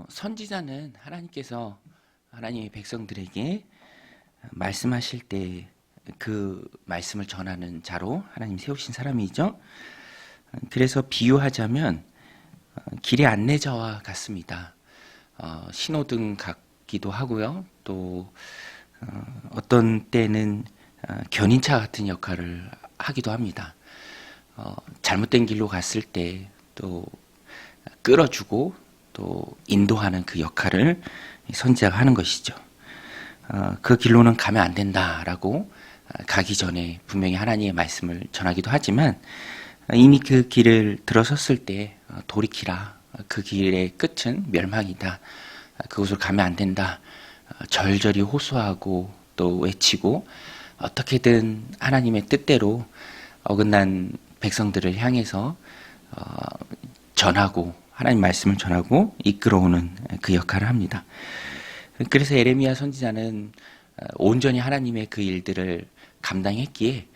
선지자는 하나님께서 하나님의 백성들에게 말씀하실 때 그 말씀을 전하는 자로 하나님 세우신 사람이죠. 그래서 비유하자면 길의 안내자와 같습니다. 신호등 같기도 하고요. 또 어떤 때는 견인차 같은 역할을 하기도 합니다. 잘못된 길로 갔을 때 또 끌어주고 또 인도하는 그 역할을 선지자가 하는 것이죠. 그 길로는 가면 안 된다라고 가기 전에 분명히 하나님의 말씀을 전하기도 하지만 이미 그 길을 들어섰을 때 돌이키라. 그 길의 끝은 멸망이다. 그곳으로 가면 안 된다. 절절히 호소하고 또 외치고 어떻게든 하나님의 뜻대로 어긋난 백성들을 향해서 전하고 하나님 말씀을 전하고 이끌어오는 그 역할을 합니다. 그래서 에레미야 선지자는 온전히 하나님의 그 일들을 감당했기에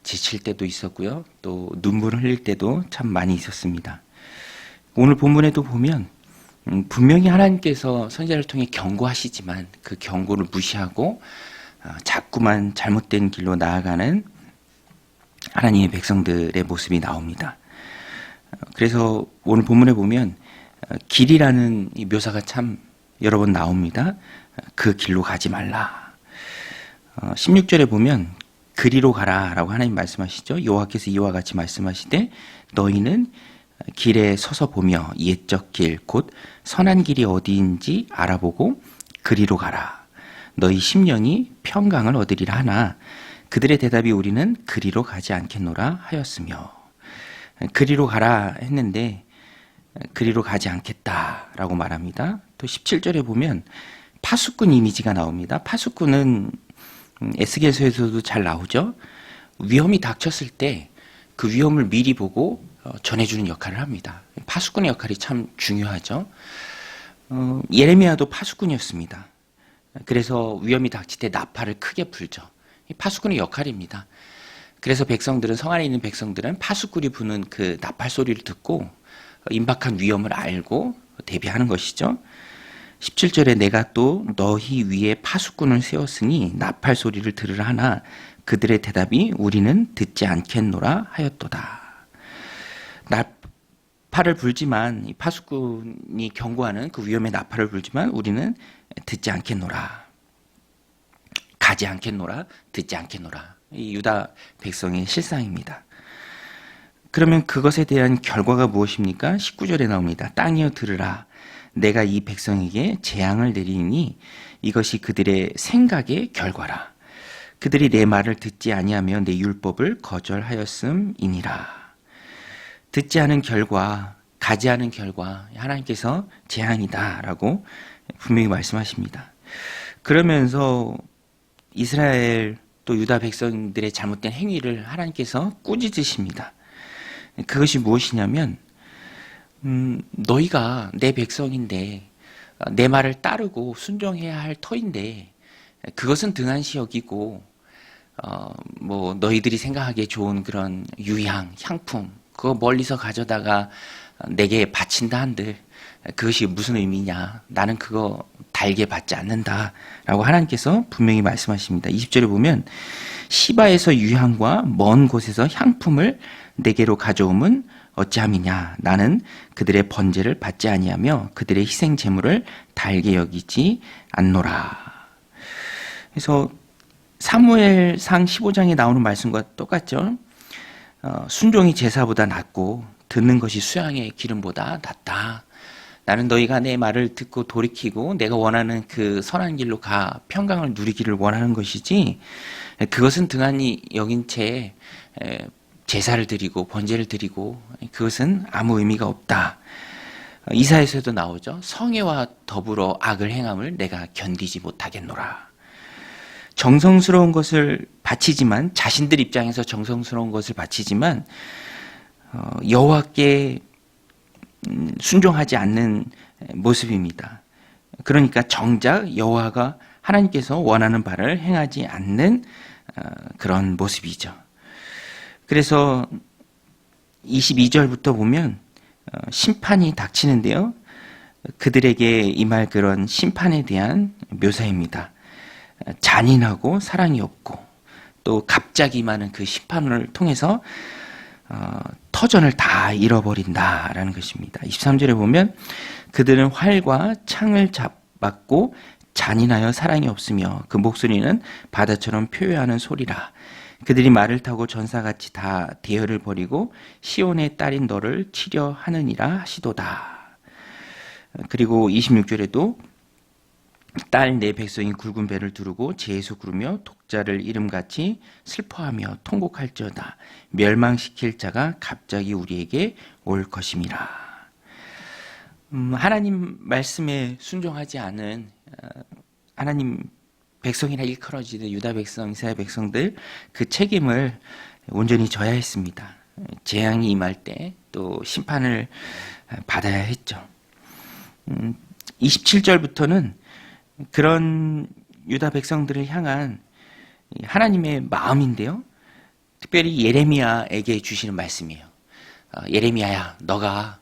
지칠 때도 있었고요. 또 눈물을 흘릴 때도 참 많이 있었습니다. 오늘 본문에도 보면 분명히 하나님께서 선지자를 통해 경고하시지만 그 경고를 무시하고 자꾸만 잘못된 길로 나아가는 하나님의 백성들의 모습이 나옵니다. 그래서 오늘 본문에 보면 길이라는 이 묘사가 참 여러 번 나옵니다. 그 길로 가지 말라. 16절에 보면 그리로 가라라고 하나님 말씀하시죠. 여호와께서 이와 같이 말씀하시되 너희는 길에 서서 보며 옛적 길 곧 선한 길이 어디인지 알아보고 그리로 가라. 너희 심령이 평강을 얻으리라 하나 그들의 대답이 우리는 그리로 가지 않겠노라 하였으며 그리로 가라 했는데 그리로 가지 않겠다라고 말합니다. 또 17절에 보면 파수꾼 이미지가 나옵니다. 파수꾼은 에스겔서에서도 잘 나오죠. 위험이 닥쳤을 때 그 위험을 미리 보고 전해주는 역할을 합니다. 파수꾼의 역할이 참 중요하죠. 예레미야도 파수꾼이었습니다. 그래서 위험이 닥칠 때 나팔을 크게 불죠. 파수꾼의 역할입니다. 그래서 백성들은 성 안에 있는 백성들은 파수꾼이 부는 그 나팔 소리를 듣고 임박한 위험을 알고 대비하는 것이죠. 17절에 내가 또 너희 위에 파수꾼을 세웠으니 나팔 소리를 들으라 하나 그들의 대답이 우리는 듣지 않겠노라 하였도다. 나팔을 불지만 이 파수꾼이 경고하는 그 위험의 나팔을 불지만 우리는 듣지 않겠노라. 가지 않겠노라. 듣지 않겠노라. 이 유다 백성의 실상입니다. 그러면 그것에 대한 결과가 무엇입니까? 19절에 나옵니다. 땅이여 들으라. 내가 이 백성에게 재앙을 내리니 이것이 그들의 생각의 결과라. 그들이 내 말을 듣지 아니하며 내 율법을 거절하였음이니라. 듣지 않은 결과, 가지 않은 결과 하나님께서 재앙이다라고 분명히 말씀하십니다. 그러면서 이스라엘 또 유다 백성들의 잘못된 행위를 하나님께서 꾸짖으십니다. 그것이 무엇이냐면 너희가 내 백성인데 내 말을 따르고 순종해야 할 터인데 그것은 등한시 여기고 뭐 너희들이 생각하기에 좋은 그런 유향, 향품 그거 멀리서 가져다가 내게 바친다 한들 그것이 무슨 의미냐. 나는 그거 달게 받지 않는다라고 하나님께서 분명히 말씀하십니다. 20절에 보면 시바에서 유향과 먼 곳에서 향품을 내게로 가져오면 어찌함이냐. 나는 그들의 번제를 받지 아니하며 그들의 희생 제물을 달게 여기지 않노라. 그래서 사무엘상 15장에 나오는 말씀과 똑같죠. 순종이 제사보다 낫고 듣는 것이 수양의 기름보다 낫다. 나는 너희가 내 말을 듣고 돌이키고 내가 원하는 그 선한 길로 가 평강을 누리기를 원하는 것이지 그것은 등한히 여긴 채 제사를 드리고 번제를 드리고 그것은 아무 의미가 없다. 이사야서에도 나오죠. 성애와 더불어 악을 행함을 내가 견디지 못하겠노라. 정성스러운 것을 바치지만 자신들 입장에서 정성스러운 것을 바치지만 여호와께 순종하지 않는 모습입니다. 그러니까 정작 여호와가 하나님께서 원하는 바를 행하지 않는 그런 모습이죠. 그래서 22절부터 보면 심판이 닥치는데요. 그들에게 임할 그런 심판에 대한 묘사입니다. 잔인하고 사랑이 없고 또 갑자기 임하는 그 심판을 통해서 터전을 다 잃어버린다라는 것입니다. 23절에 보면 그들은 활과 창을 잡았고 잔인하여 사랑이 없으며 그 목소리는 바다처럼 표효하는 소리라. 그들이 말을 타고 전사같이 다 대열을 벌이고 시온의 딸인 너를 치려 하느니라 하시도다. 그리고 26절에도 딸 내 백성이 굵은 배를 두르고 재에서 구르며 독자를 이름같이 슬퍼하며 통곡할지어다. 멸망시킬 자가 갑자기 우리에게 올 것임이라. 하나님 말씀에 순종하지 않은 하나님 백성이라 일컬어지는 유다 백성, 이스라엘 백성들 그 책임을 온전히 져야 했습니다. 재앙이 임할 때 또 심판을 받아야 했죠. 27절부터는 그런 유다 백성들을 향한 하나님의 마음인데요. 특별히 예레미야에게 주시는 말씀이에요. 예레미야야, 너가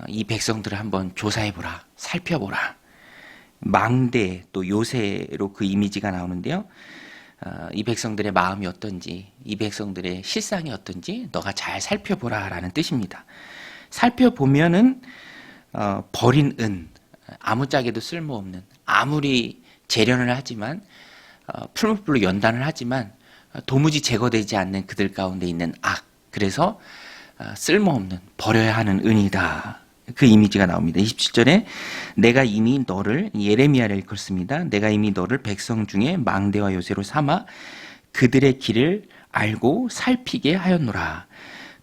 이 백성들을 한번 조사해보라, 살펴보라. 망대 또 요새로 그 이미지가 나오는데요. 이 백성들의 마음이 어떤지, 이 백성들의 실상이 어떤지 너가 잘 살펴보라 라는 뜻입니다. 살펴보면은 버린 은, 아무짝에도 쓸모없는, 아무리 재련을 하지만 풀무불로 연단을 하지만 도무지 제거되지 않는 그들 가운데 있는 악, 그래서 쓸모없는, 버려야 하는 은이다. 그 이미지가 나옵니다. 27절에 내가 이미 너를, 예레미야를 읽었습니다. 내가 이미 너를 백성 중에 망대와 요새로 삼아 그들의 길을 알고 살피게 하였노라.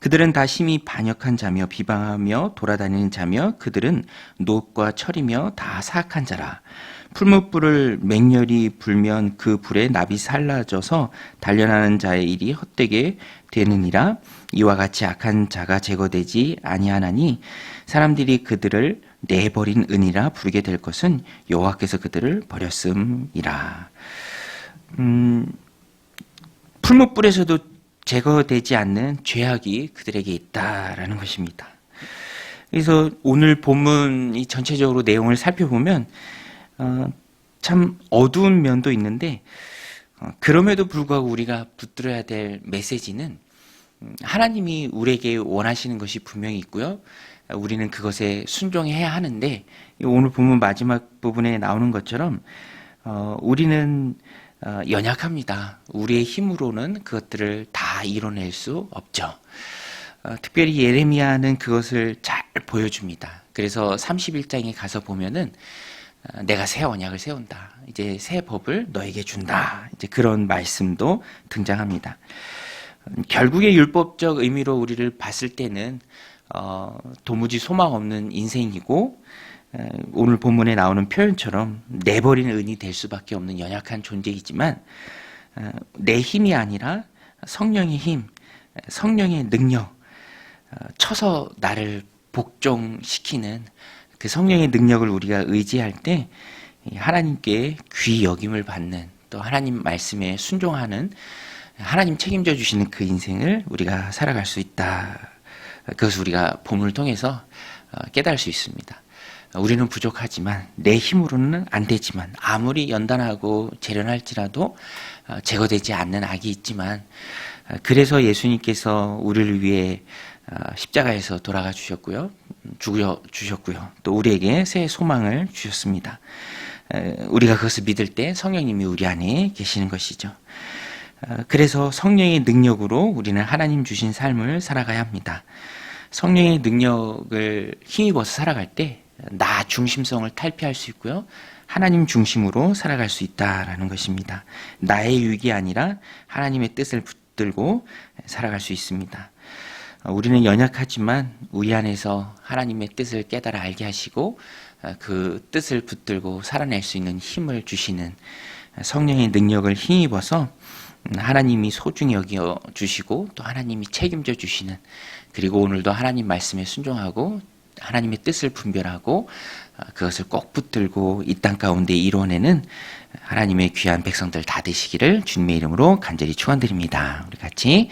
그들은 다 심히 반역한 자며 비방하며 돌아다니는 자며 그들은 노과 철이며 다 사악한 자라. 풀무불을 맹렬히 불면 그 불에 납이 살라져서 단련하는 자의 일이 헛되게 되느니라. 이와 같이 악한 자가 제거되지 아니하나니 사람들이 그들을 내버린 은이라 부르게 될 것은 여호와께서 그들을 버렸음이라. 풀무불에서도 제거되지 않는 죄악이 그들에게 있다라는 것입니다. 그래서 오늘 본문이 전체적으로 내용을 살펴보면 참 어두운 면도 있는데 그럼에도 불구하고 우리가 붙들어야 될 메시지는 하나님이 우리에게 원하시는 것이 분명히 있고요. 우리는 그것에 순종해야 하는데 오늘 본문 마지막 부분에 나오는 것처럼 우리는 연약합니다. 우리의 힘으로는 그것들을 다 이뤄낼 수 없죠. 특별히 예레미야는 그것을 잘 보여줍니다. 그래서 31장에 가서 보면은 내가 새 언약을 세운다. 이제 새 법을 너에게 준다. 이제 그런 말씀도 등장합니다. 결국의 율법적 의미로 우리를 봤을 때는 도무지 소망 없는 인생이고 오늘 본문에 나오는 표현처럼 내버리는 은이 될 수밖에 없는 연약한 존재이지만 내 힘이 아니라 성령의 힘, 성령의 능력, 쳐서 나를 복종시키는 그 성령의 능력을 우리가 의지할 때 하나님께 귀히 여김을 받는 또 하나님 말씀에 순종하는 하나님 책임져 주시는 그 인생을 우리가 살아갈 수 있다. 그것을 우리가 본문을 통해서 깨달을 수 있습니다. 우리는 부족하지만 내 힘으로는 안 되지만 아무리 연단하고 재련할지라도 제거되지 않는 악이 있지만 그래서 예수님께서 우리를 위해 십자가에서 돌아가 주셨고요. 죽여 주셨고요. 또 우리에게 새 소망을 주셨습니다. 우리가 그것을 믿을 때 성령님이 우리 안에 계시는 것이죠. 그래서 성령의 능력으로 우리는 하나님 주신 삶을 살아가야 합니다. 성령의 능력을 힘입어서 살아갈 때 나 중심성을 탈피할 수 있고요. 하나님 중심으로 살아갈 수 있다라는 것입니다. 나의 유익이 아니라 하나님의 뜻을 붙들고 살아갈 수 있습니다. 우리는 연약하지만 우리 안에서 하나님의 뜻을 깨달아 알게 하시고 그 뜻을 붙들고 살아낼 수 있는 힘을 주시는 성령의 능력을 힘입어서 하나님이 소중히 여겨 주시고 또 하나님이 책임져 주시는 그리고 오늘도 하나님 말씀에 순종하고 하나님의 뜻을 분별하고 그것을 꼭 붙들고 이 땅 가운데 이루어내는 하나님의 귀한 백성들 다 되시기를 주님의 이름으로 간절히 축원드립니다. 우리 같이